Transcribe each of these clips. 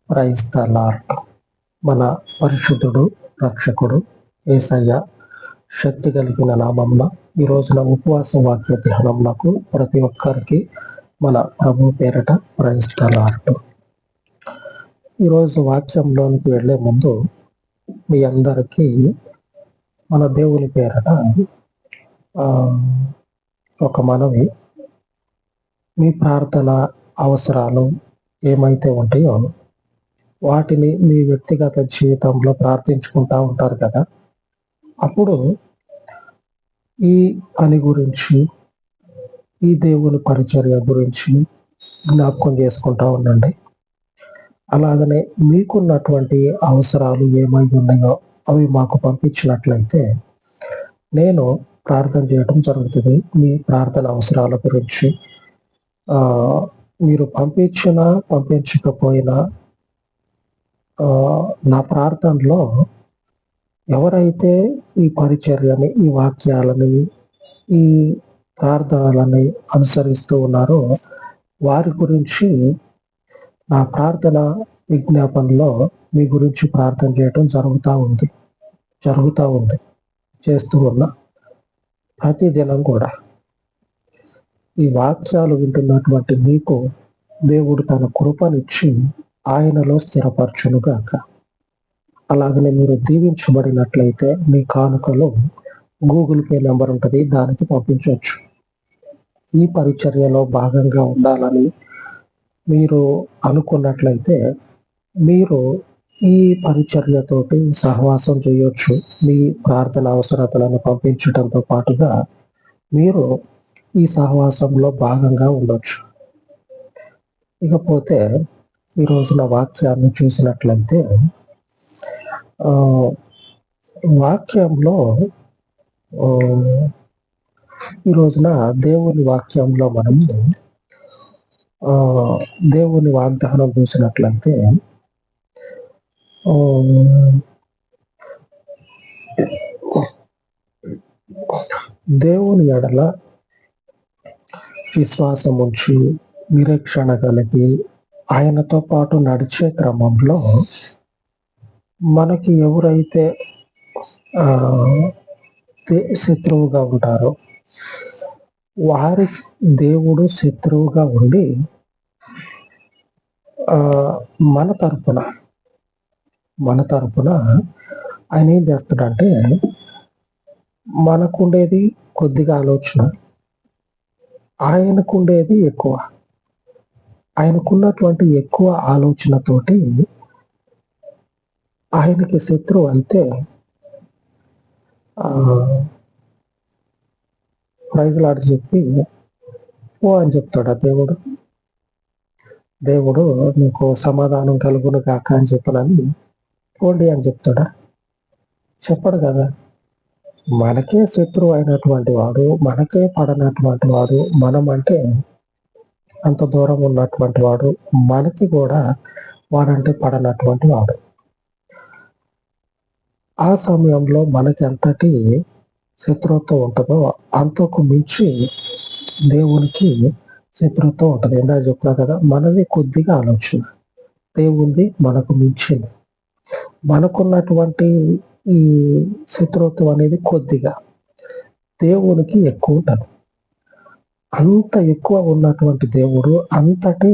Praise the lord. మన పరిశుద్ధుడు, రక్షకుడు యేసయ్య శక్తి కలిగిన నామమున ఈ రోజున ఉపవాస వాక్య ధ్యానమునకు ప్రతి ఒక్కరికి మన ప్రభు పేరట ప్రైజ్ ద లార్డ్. ఈరోజు వాక్యంలోనికి వెళ్లే ముందు మీ అందరికీ మన దేవుని పేరట ఒక మనవి. మీ ప్రార్థన అవసరాలు ఏమైతే ఉంటాయో వాటిని మీ వ్యక్తిగత జీవితంలో ప్రార్థించుకుంటూ ఉంటారు కదా. అప్పుడు ఈ పని గురించి, ఈ దేవుని పరిచర్య గురించి జ్ఞాపకం చేసుకుంటూ ఉండండి. అలాగనే మీకున్నటువంటి అవసరాలు ఏమై ఉన్నాయో అవి మాకు పంపించినట్లయితే నేను ప్రార్థన చేయడం జరుగుతుంది. మీ ప్రార్థన అవసరాల గురించి మీరు పంపించకపోయినా నా ప్రార్థనలో ఎవరైతే ఈ పరిచర్యని, ఈ వాక్యాలని, ఈ ప్రార్థనలని అనుసరిస్తూ ఉన్నారో వారి గురించి నా ప్రార్థన విజ్ఞాపనలో మీ గురించి ప్రార్థన చేయడం జరుగుతూ ఉంది చేస్తూ ఉన్నా. ప్రతిదినం కూడా ఈ వాక్యాలు వింటున్నటువంటి మీకు దేవుడు తన కృపనిచ్చి ఆయనలో స్థిరపరచునుగాక. అలాగనే మీరు దీవించబడినట్లయితే మీ కానుకలో గూగుల్ పే నెంబర్ ఉంటుంది, దానికి పంపించవచ్చు. ఈ పరిచర్యలో భాగంగా ఉండాలని మీరు అనుకున్నట్లయితే మీరు ఈ పరిచర్యతోటి సహవాసం చేయొచ్చు. మీ ప్రార్థన అవసరతలను పంపించడంతో పాటుగా మీరు ఈ సహవాసంలో భాగంగా ఉండొచ్చు. ఇకపోతే ఈ రోజున వాక్యాన్ని చూసినట్లయితే వాక్యంలో ఈ రోజున దేవుని వాక్యంలో మనము దేవుని వాగ్దానం చూసినట్లయితే దేవుని ఎడల విశ్వాసం ఉంచి నిరీక్షణ కలిగి ఆయనతో పాటు నడిచే క్రమంలో మనకి ఎవరైతే శత్రువుగా ఉంటారో వారి దేవుడు శత్రువుగా ఉండి మన తరపున ఆయన ఏం చేస్తాడంటే, మనకుండేది కొద్దిగా ఆలోచన, ఆయనకుండేది ఎక్కువ. ఆయనకున్నటువంటి ఎక్కువ ఆలోచనతోటి ఆయనకి శత్రువు అయితే ప్రైజ్లాడి చెప్పి ఓ అని చెప్తాడా దేవుడు నీకు సమాధానం కలుగును కాక అని చెప్పనని పోండి అని చెప్తాడా? చెప్పడు కదా. మనకే శత్రువు అయినటువంటి వాడు, మనకే పడనటువంటి వాడు, మనమంటే అంత దూరం ఉన్నటువంటి వాడు, మనకి కూడా వాడంటే పడనటువంటి వాడు. ఆ సమయంలో మనకి ఎంతటి శత్రుత్వం ఉంటుందో అంతకు మించి దేవునికి శత్రుత్వం ఉంటుంది. ఏంటో చెప్తున్నా కదా, మనది కొద్దిగా ఆలోచన, దేవుంది మనకు మించింది. మనకున్నటువంటి ఈ శత్రుత్వం అనేది కొద్దిగా, దేవునికి ఎక్కువ ఉంటుంది. అంత ఎక్కువ ఉన్నటువంటి దేవుడు, అంతటి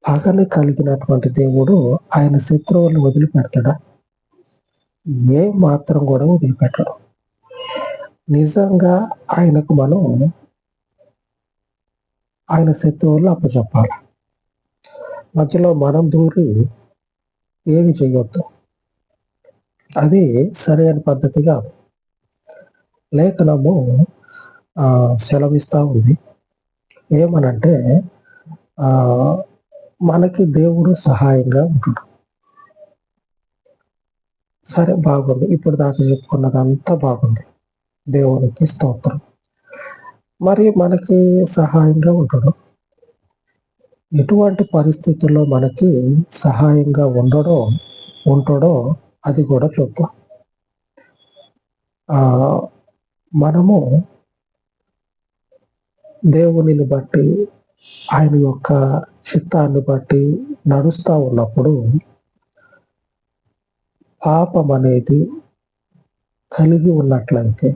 పగని కలిగినటువంటి దేవుడు ఆయన శత్రువులను వదిలిపెడతాడా? ఏ మాత్రం కూడా వదిలిపెట్టడు. నిజంగా ఆయనకు మనం ఆయన శత్రువులు అప్పచెప్పాలి. మధ్యలో మనం దూరి ఏమి చేయొద్దు. అది సరైన పద్ధతిగా లేఖనము సెలవిస్తూ ఉంది. ఏమనంటే మనకి దేవుడు సహాయంగా ఉంటాడు. సరే, బాగుంది. ఇప్పుడు దాకా చెప్పుకున్నదంతా బాగుంది, దేవునికి స్తోత్రం. మరి మనకి సహాయంగా ఉంటాడు. ఎటువంటి పరిస్థితుల్లో మనకి సహాయంగా ఉంటాడో అది కూడా చూద్దాం. మనము దేవునిని బట్టి, ఆయన యొక్క చిత్తాన్ని బట్టి నడుస్తూ ఉన్నప్పుడు పాపం అనేది కలిగి ఉన్నట్లయితే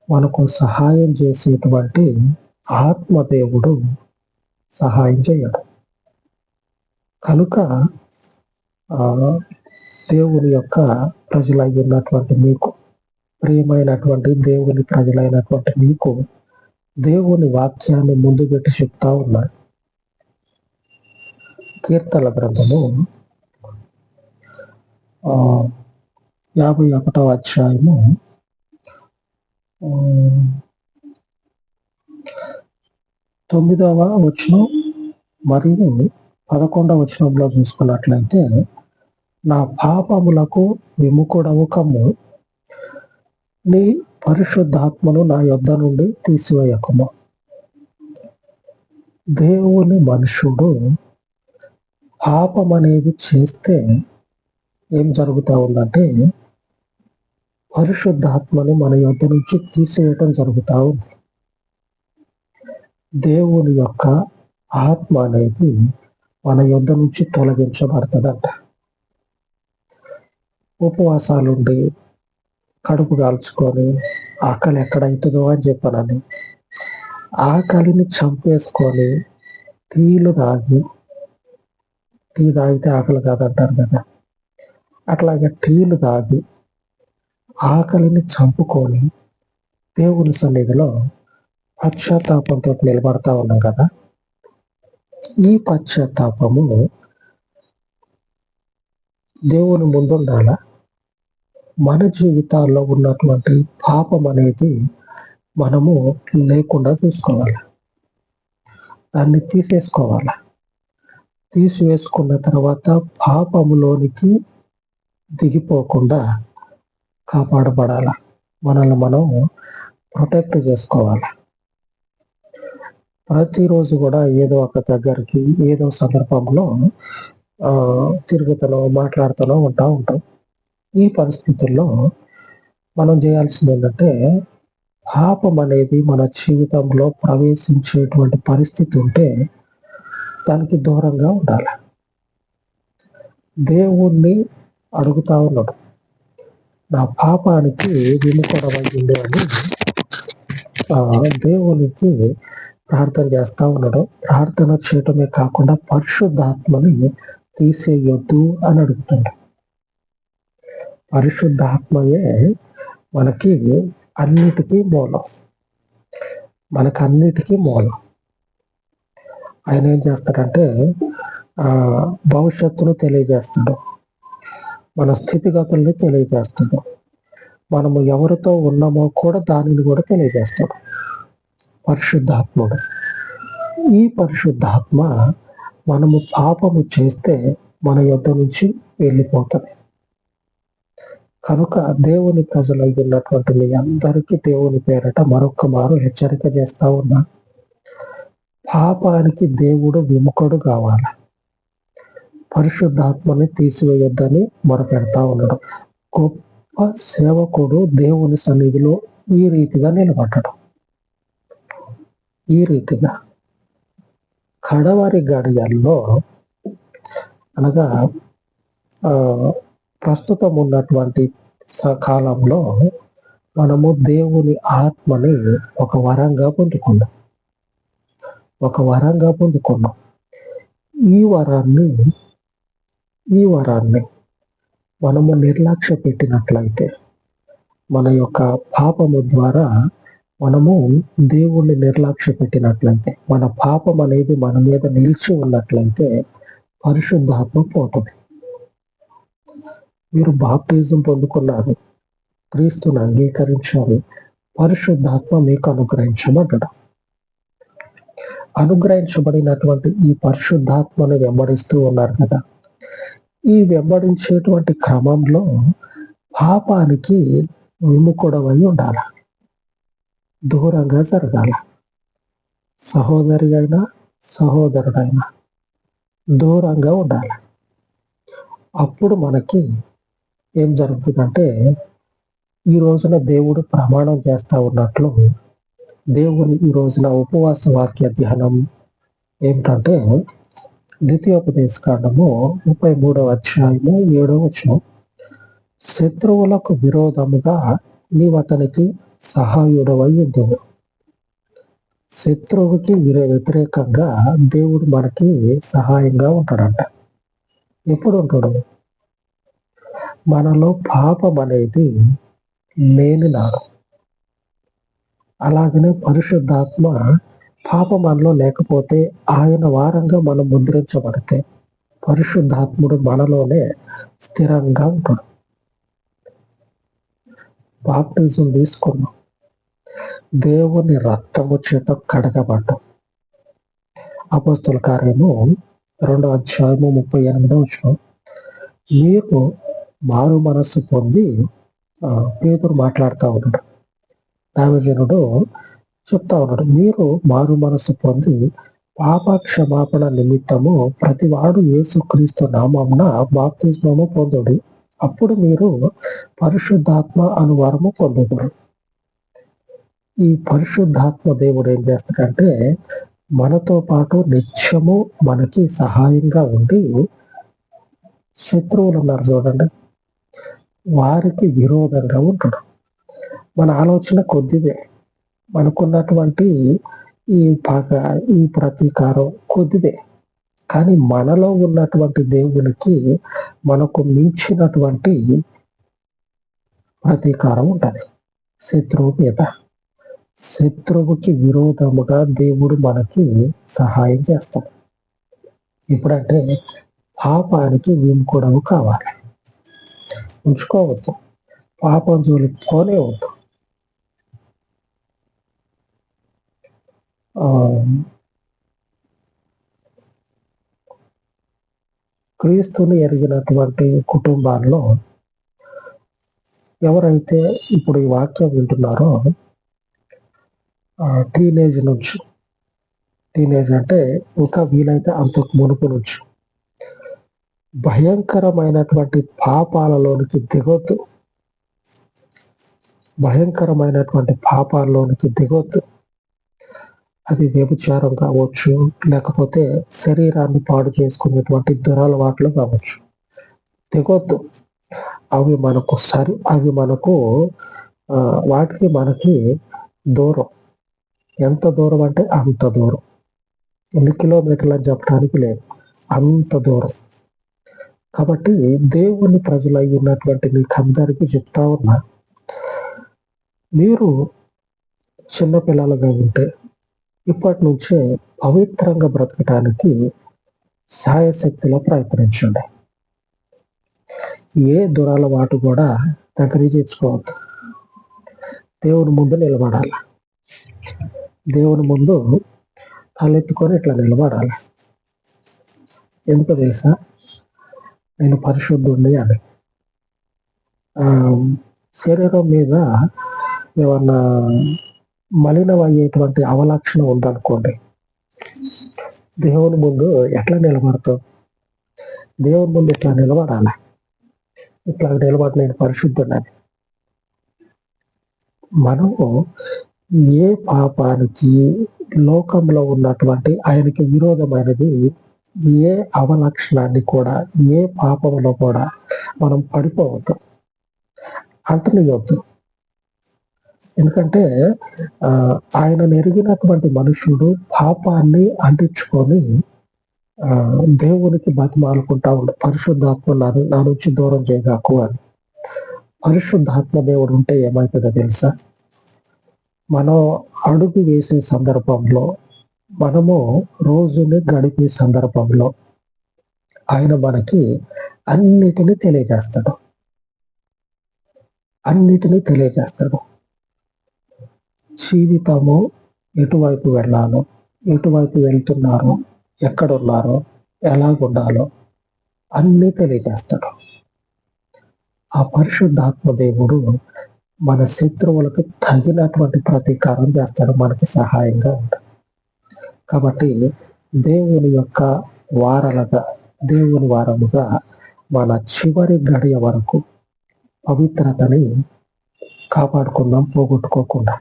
మనకు సహాయం చేసేటువంటి ఆత్మదేవుడు సహాయం చేయడు. కనుక దేవుని యొక్క ప్రజలై ఉన్నటువంటి మీకు, ప్రియమైనటువంటి దేవుని ప్రజలైనటువంటి మీకు దేవుని వాక్యాన్ని ముందు పెట్టి చెప్తా ఉన్నారు. కీర్తన గ్రంథము 51వ అధ్యాయము 9వ వచనం మరియు 11వ వచనంలో చూసుకున్నట్లయితే, నా పాపములకు విముఖుడవు కమ్ము, నీ పరిశుద్ధాత్మను నా యొద్ద నుండి తీసివేయకుము. దేవుని మనుషుడు పాపం అనేది చేస్తే ఏం జరుగుతూ ఉందంటే, పరిశుద్ధాత్మను మన యొద్ద నుంచి తీసివేయటం జరుగుతూ ఉంది. దేవుని యొక్క ఆత్మ అనేది మన యొద్ద నుంచి తొలగించబడుతుందంట. ఉపవాసాలుండి కడుపు కాల్చుకొని ఆకలి ఎక్కడైతుందో అని చెప్పానని ఆకలిని చంపేసుకొని టీలు తాగి, టీ తాగితే ఆకలి కాదంటారు కదా, అట్లాగే టీలు తాగి ఆకలిని చంపుకొని దేవుని సన్నిధిలో పశ్చాత్తాపంతో నిలబడతా ఉన్నాం కదా. ఈ పశ్చాత్తాపము దేవుని ముందుండాల. మన జీవితాల్లో ఉన్నటువంటి పాపం అనేది మనము లేకుండా చూసుకోవాలి, దాన్ని తీసేసుకోవాలి. తీసివేసుకున్న తర్వాత పాపములోనికి దిగిపోకుండా కాపాడబడాలి. మనల్ని మనం ప్రొటెక్ట్ చేసుకోవాలి. ప్రతిరోజు కూడా ఏదో ఒక దగ్గరికి ఏదో సందర్భంలో తిరుగుతూనో మాట్లాడుతూనో ఉంటాం. ఈ పరిస్థితుల్లో మనం చేయాల్సింది ఏంటంటే, పాపం అనేది మన జీవితంలో ప్రవేశించేటువంటి పరిస్థితి ఉంటే దానికి దూరంగా ఉండాలి. దేవుణ్ణి అడుగుతా ఉన్నాడు, నా పాపానికి విముఖుడవయ్యిండు అని దేవునికి ప్రార్థన చేస్తా ఉన్నాడు. ప్రార్థన చేయటమే కాకుండా పరిశుద్ధాత్మని తీసేయొద్దు అని అడుగుతాడు. పరిశుద్ధాత్మయే మనకి అన్నిటికీ మూలం, మనకన్నిటికీ మూలం. ఆయన ఏం చేస్తాడంటే భవిష్యత్తును తెలియజేస్తాడు, మన స్థితిగతుల్ని తెలియజేస్తాడు, మనము ఎవరితో ఉన్నామో కూడా దానిని కూడా తెలియజేస్తాడు పరిశుద్ధాత్ముడు. ఈ పరిశుద్ధాత్మ మనము పాపము చేస్తే మన యొద్ద నుంచి వెళ్ళిపోతుంది. కనుక దేవుని ప్రజలై ఉన్నటువంటి మీ అందరికీ దేవుని పేరట మరొక్క మారు హెచ్చరిక చేస్తా ఉన్నా, పాపానికి దేవుడు విముఖుడు కావాలి. పరిశుద్ధాత్మని తీసివేయొద్దని మొరపెడతా ఉన్నాడు. గొప్ప సేవకుడు దేవుని సన్నిధిలో ఈ రీతిగా నిలబడ్డాడు. ఈ రీతిగా కడవరి గడియల్లో, అనగా ప్రస్తుతం ఉన్నటువంటి కాలంలో మనము దేవుని ఆత్మని ఒక వరంగా పొందుకున్నాం. ఈ వరాన్ని మనము నిర్లక్ష్య పెట్టినట్లయితే, మన యొక్క పాపము ద్వారా మనము దేవుణ్ణి నిర్లక్ష్య పెట్టినట్లయితే, మన పాపం అనేది మన మీద నిలిచి ఉన్నట్లయితే పరిశుద్ధాత్మ పోతుంది. మీరు బాప్టిజం పొందుకున్నారు, క్రీస్తుని అంగీకరించారు, పరిశుద్ధాత్మ మీకు అనుగ్రహించబడ్డాడు. అనుగ్రహించబడినటువంటి ఈ పరిశుద్ధాత్మను వెంబడిస్తూ ఉన్నారు కదా. ఈ వెంబడించేటువంటి క్రమంలో పాపానికి విముఖుడవై ఉండాలి, దూరంగా జరగాల. సహోదరి అయినా సహోదరుడైనా దూరంగా ఉండాలి. అప్పుడు మనకి ఏం జరుగుతుందంటే, ఈ రోజున దేవుడు ప్రమాణం చేస్తా ఉన్నట్లు, దేవుని ఈ రోజున ఉపవాస వాక్య ధ్యానం ఏమిటంటే, ద్వితీయోపదేశ కాండము 33వ అధ్యాయము 7వ వచనం. శత్రువులకు విరోధముగా నీవతనికి సహాయుడవై ఉండును. శత్రువుకి వ్యతిరేకంగా దేవుడు మనకి సహాయంగా ఉంటాడంట. ఎప్పుడు ఉంటాడు? మనలో పాపం అనేది లేని నాడు. అలాగనే పరిశుద్ధాత్మ పాపం మనలో లేకపోతే ఆయన వారంగా మనం ముద్రించబడితే పరిశుద్ధాత్ముడు మనలోనే స్థిరంగా ఉంటాడు. బాప్టిజం తీసుకున్నాం, దేవుని రక్తము చేత కడగబడ్డం. అపోస్తల కార్యము 2వ అధ్యాయము 38వ వచనం. మీరు మారు మనస్సు పొంది, పేతురు మాట్లాడుతూ ఉన్నాడు, దైవజనుడు చెప్తా ఉన్నాడు, మీరు మారు మనస్సు పొంది పాప క్షమాపణ నిమిత్తము ప్రతివాడు యేసుక్రీస్తు నామమున బాప్తిస్మము పొందుడి, అప్పుడు మీరు పరిశుద్ధాత్మ అను వరము పొందుదురు. ఈ పరిశుద్ధాత్మ దేవుడు ఏం చేస్తాడంటే మనతో పాటు నిత్యము మనకి సహాయంగా ఉండి, శత్రువులు ఉన్నారు చూడండి, వారికి విరోధంగా ఉంటాడు. మన ఆలోచన కొద్దిదే, మనకున్నటువంటి ఈ పగ, ఈ ప్రతీకారం కొద్దిదే. కానీ మనలో ఉన్నటువంటి దేవునికి మనకు మించినటువంటి ప్రతీకారం ఉంటుంది శత్రువు మీద. శత్రువుకి విరోధముగా దేవుడు మనకి సహాయం చేస్తాడు. ఇప్పుడంటే పాపానికి విముఖుడవు కావాలి. ఉంచుకోవద్దు, పాపం జోలికి పోనేవద్దు. క్రీస్తుని ఎరిగినటువంటి కుటుంబాల్లో ఎవరైతే ఇప్పుడు ఈ వాక్యం వింటున్నారో, టీనేజ్ అంటే ఇంకా వీలైతే అంతకు మునుపు నుంచి భయంకరమైనటువంటి పాపాలలోనికి దిగొద్దు. భయంకరమైనటువంటి పాపాల్లోనికి దిగొద్దు. అది వ్యభిచారం కావచ్చు, లేకపోతే శరీరాన్ని పాడు చేసుకునేటువంటి దురలవాట్లు కావచ్చు. దిగొద్దు. అవి మనకు వాటికి మనకి దూరం. ఎంత దూరం అంటే అంత దూరం. ఎన్ని కిలోమీటర్లు అని చెప్పడానికి లేదు, అంత దూరం. కాబట్టి దేవుని ప్రజలై ఉన్నటువంటి మీకందరికీ చెప్తా ఉన్నా, మీరు చిన్నపిల్లలుగా ఉంటే ఇప్పటి నుంచే పవిత్రంగా బ్రతకటానికి సాయశక్తిలో ప్రయత్నించండి. ఏ దురలవాటు కూడా దగ్గరికి తెచ్చుకోవద్దు. దేవుని ముందు నిలబడాలి. దేవుని ముందు తలెత్తుకొని ఇట్లా నిలబడాలి. ఎందుకు తెలుసా? నేను పరిశుద్ధుడిని అని. శరీరం మీద ఏమన్నా మలినమయ్యేటువంటి అవలక్షణం ఉందనుకోండి, దేవుని ముందు ఎట్లా నిలబడతావు? దేవుని ముందు ఇట్లా నిలబడాలి. ఇట్లా నిలబడి నేను పరిశుద్ధుడని. మనము ఏ పాపానికి, లోకంలో ఉన్నటువంటి ఆయనకి విరోధమైనది ఏ అవలక్షణాన్ని కూడా, ఏ పాపంలో కూడా మనం పడిపోవద్దు, అంటనియొద్దు. ఎందుకంటే ఆయన ఎరిగినటువంటి మనుషుడు పాపాన్ని అంటించుకొని దేవునికి బతిమాలుకుంటా ఉండే, పరిశుద్ధాత్మ నా నుంచి దూరం చేయగాకు అని. పరిశుద్ధాత్మ దేవుడు ఉంటే ఏమవుతుందో తెలుసా? మనం అడుగు వేసే సందర్భంలో, మనము రోజుని గడిపే సందర్భంలో ఆయన మనకి అన్నిటినీ తెలియజేస్తాడు. జీవితము ఎటువైపు వెళ్ళాలో, ఎటువైపు వెళ్తున్నారో, ఎక్కడున్నారో, ఎలాగుండాలో అన్నీ తెలియజేస్తాడు. ఆ పరిశుద్ధాత్మ దేవుడు మన శత్రువులకు తగినటువంటి ప్రతీకారం చేస్తాడు, మనకి సహాయంగా ఉంటాడు. కాబట్టి దేవుని యొక్క వారముగా మన చివరి గడియ వరకు పవిత్రతని కాపాడుకుందాం, పోగొట్టుకోకుండా.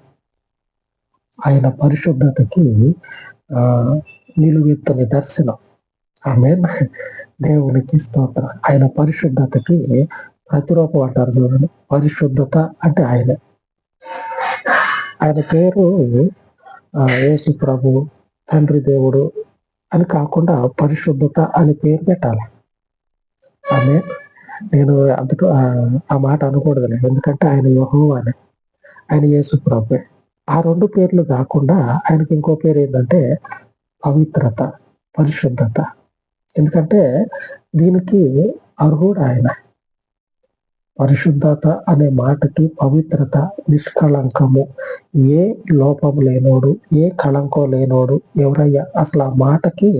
ఆయన పరిశుద్ధతకి నిలువెత్తు నిదర్శనం. ఆమేన్. దేవునికి స్తోత్రం. ఆయన పరిశుద్ధతకి ప్రతిరూపం అంటారు చూడండి. పరిశుద్ధత అంటే ఆయనే. ఆయన పేరు యేసు ప్రభు, తండ్రి దేవుడు అని కాకుండా పరిశుద్ధత అని పేరు పెట్టాలి. నేను అందులో ఆ మాట అనకూడదులే. ఎందుకంటే ఆయన యెహోవా అని, ఆయన యేసు ప్రభు. ఆ 2 పేర్లు కాకుండా ఆయనకి ఇంకో పేరు ఏంటంటే పవిత్రత, పరిశుద్ధత. ఎందుకంటే దీనికి అర్హుడు ఆయన. పరిశుద్ధత అనే మాటకి పవిత్రత, నిష్కళంకము, ఏ లోపం లేనోడు, ఏ కళంకం లేనోడు ఎవరయ్యా? అసలు ఆ మాటకి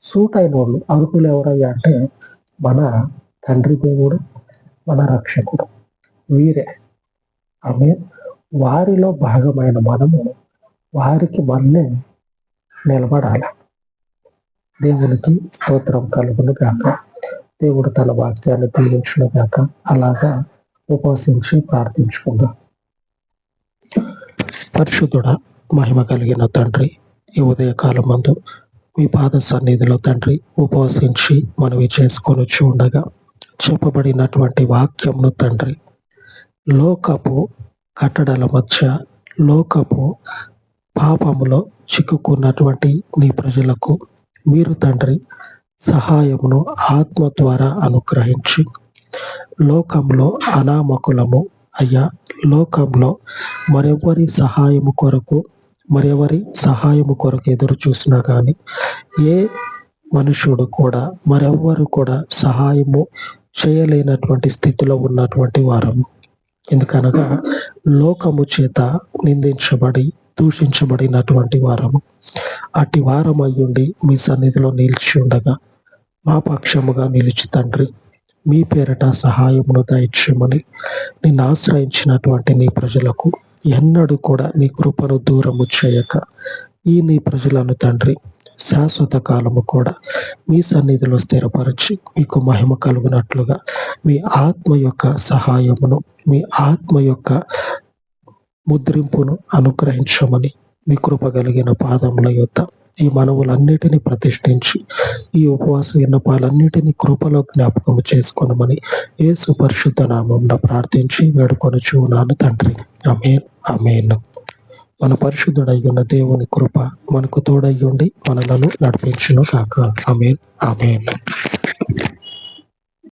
సూట్ అయినోళ్ళు, అర్హులు ఎవరయ్యా అంటే మన తండ్రి దేవుడు, మన రక్షకుడు. వీరే. వారిలో భాగమైన మనము వారికి మళ్ళీ నిలబడాలి. దేవునికి స్తోత్రం కలుగును గాక. దేవుడు తన వాక్యాన్ని దీవించును గాక. అలాగా ఉపవసించి ప్రార్థించుకుందాం. పరిశుద్ధుడా, మహిమ కలిగిన తండ్రి, ఈ ఉదయకాలం మందు మీ పాద సన్నిధిలో తండ్రి ఉపవసించి మనవి చేసుకొని ఉండగా చెప్పబడినటువంటి వాక్యమును తండ్రి, లోకపు కట్టడల మధ్య, లోకపు పాపములో చిక్కుకున్నటువంటి నీ ప్రజలకు మీరు తండ్రి సహాయమును ఆత్మ ద్వారా అనుగ్రహించి, లోకంలో అనామకులము అయ్యా, లోకంలో మరెవరి సహాయము కొరకు ఎదురు చూసినా కానీ ఏ మనుషుడు కూడా, మరెవ్వరు కూడా సహాయము చేయలేనటువంటి స్థితిలో ఉన్నటువంటి వారము. ఎందుకనగా లోకము చేత నిందించబడి దూషించబడినటువంటి వారము. అట్టి వారమయ్యుండి మీ సన్నిధిలో నిలిచి ఉండగా మా పక్షముగా నిలిచి తండ్రి, మీ పేరట సహాయమును దయచేయమని నిన్ను ఆశ్రయించినటువంటి నీ ప్రజలకు ఎన్నడూ కూడా నీ కృపను దూరము చేయక ఈ నీ ప్రజలను తండ్రి శాశ్వత కాలము కూడా మీ సన్నిధిలో స్థిరపరిచి మీకు మహిమ కలుగునట్లుగా మీ ఆత్మ యొక్క సహాయమును, మీ ఆత్మ యొక్క ముద్రింపును అనుగ్రహించమని మీ కృప కలిగిన పాదముల యొద్ద ఈ మనవులన్నిటినీ ప్రతిష్ఠించి ఈ ఉపవాస విన్నపాలన్నిటినీ కృపలో జ్ఞాపకము చేసుకొనమని యేసు పరిశుద్ధ నామమున ప్రార్థించి వేడుకొనుచున్నాను తండ్రి. ఆమేన్, ఆమేన్. మన పరిశుద్ధుడయ్యున్న దేవుని కృప మనకు తోడయ్యుండి మనలను నడిపించును కాక. ఆమేన్, ఆమేన్.